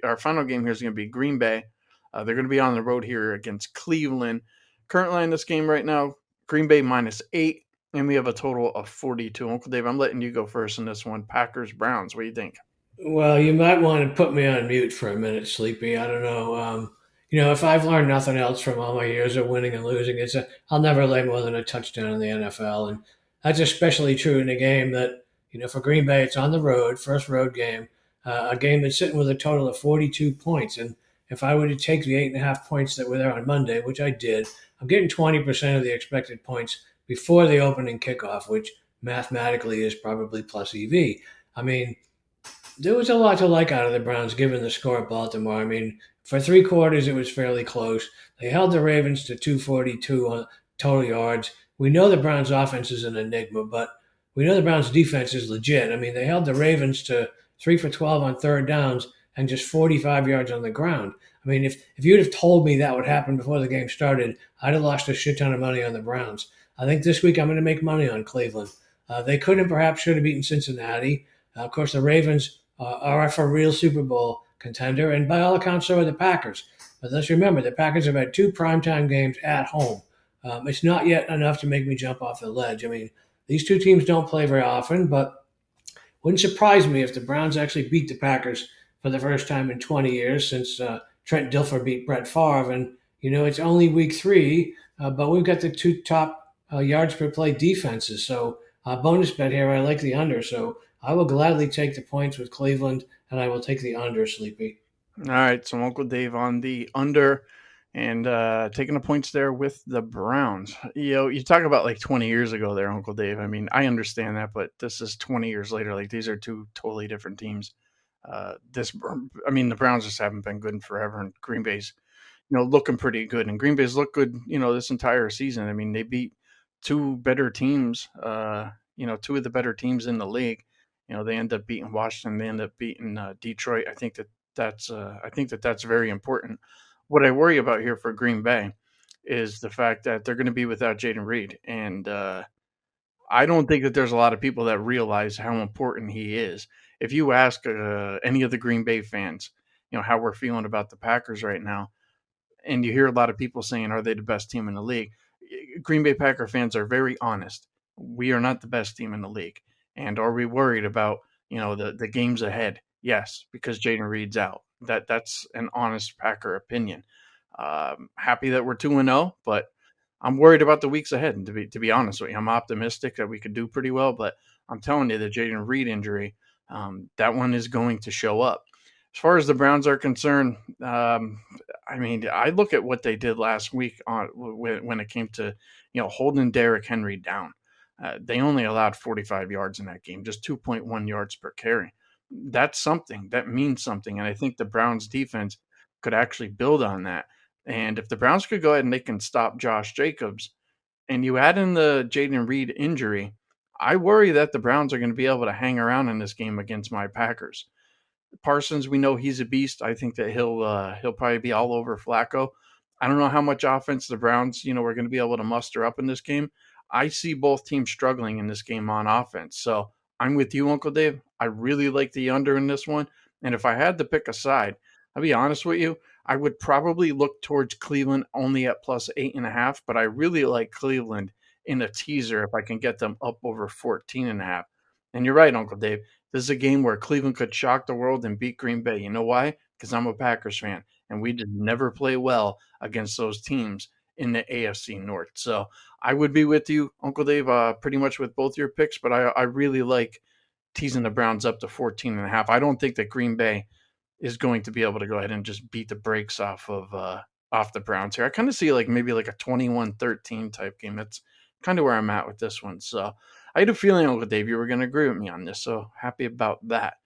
our final game here is going to be Green Bay. They're going to be on the road here against Cleveland. Current line in this game right now, Green Bay -8, and we have a total of 42. Uncle Dave, I'm letting you go first in this one. Packers, Browns, what do you think? Well, you might want to put me on mute for a minute, Sleepy. I don't know. If I've learned nothing else from all my years of winning and losing, I'll never lay more than a touchdown in the NFL, and that's especially true in a game that for Green Bay, it's on the road, first road game, a game that's sitting with a total of 42 points, and if I were to take the 8.5 points that were there on Monday, which I did, I'm getting 20% of the expected points before the opening kickoff, which mathematically is probably plus EV. I mean, there was a lot to like out of the Browns given the score at Baltimore. I mean, for 3 quarters, it was fairly close. They held the Ravens to 242 on total yards. We know the Browns' offense is an enigma, but we know the Browns' defense is legit. I mean, they held the Ravens to 3 for 12 on third downs and just 45 yards on the ground. I mean, if you'd have told me that would happen before the game started, I'd have lost a shit ton of money on the Browns. I think this week I'm going to make money on Cleveland. They could have perhaps should have beaten Cincinnati. Of course, the Ravens are for real Super Bowl contender, and by all accounts, so are the Packers. But let's remember, the Packers have had 2 primetime games at home. It's not yet enough to make me jump off the ledge. I mean, these two teams don't play very often, but wouldn't surprise me if the Browns actually beat the Packers for the first time in 20 years since Trent Dilfer beat Brett Favre. And, it's only week 3, but we've got the 2 top yards per play defenses. So, bonus bet here, I like the under. So, I will gladly take the points with Cleveland, and I will take the under, Sleepy. All right, so Uncle Dave on the under and taking the points there with the Browns. You talk about like 20 years ago there, Uncle Dave. I mean, I understand that, but this is 20 years later. Like, these are two totally different teams. The Browns just haven't been good in forever, and Green Bay's, looking pretty good. And Green Bay's looked good, this entire season. I mean, they beat two better teams, two of the better teams in the league. They end up beating Washington. They end up beating Detroit. I think that's very important. What I worry about here for Green Bay is the fact that they're going to be without Jayden Reed, and I don't think that there's a lot of people that realize how important he is. If you ask any of the Green Bay fans, how we're feeling about the Packers right now, and you hear a lot of people saying, "Are they the best team in the league?" Green Bay Packer fans are very honest. We are not the best team in the league. And are we worried about, the games ahead? Yes, because Jayden Reed's out. That's an honest Packer opinion. Happy that we're 2-0, but I'm worried about the weeks ahead. And to be honest with you, I'm optimistic that we could do pretty well. But I'm telling you, the Jayden Reed injury, that one is going to show up. As far as the Browns are concerned, I look at what they did last week when it came to, holding Derrick Henry down. They only allowed 45 yards in that game, just 2.1 yards per carry. That's something. That means something. And I think the Browns defense could actually build on that. And if the Browns could go ahead and they can stop Josh Jacobs, and you add in the Jayden Reed injury, I worry that the Browns are going to be able to hang around in this game against my Packers. Parsons, we know he's a beast. I think that he'll probably be all over Flacco. I don't know how much offense the Browns, are going to be able to muster up in this game. I see both teams struggling in this game on offense. So I'm with you, Uncle Dave. I really like the under in this one. And if I had to pick a side, I'll be honest with you, I would probably look towards Cleveland only at plus 8.5, but I really like Cleveland in a teaser if I can get them up over 14.5. And you're right, Uncle Dave. This is a game where Cleveland could shock the world and beat Green Bay. You know why? Because I'm a Packers fan, and we just never play well against those teams in the AFC North. So I would be with you, Uncle Dave, pretty much with both your picks, but I really like teasing the Browns up to 14.5. I don't think that Green Bay is going to be able to go ahead and just beat the brakes off the Browns here. I kind of see maybe a 21-13 type game. That's kind of where I'm at with this one. So I had a feeling, Uncle Dave, you were going to agree with me on this. So happy about that.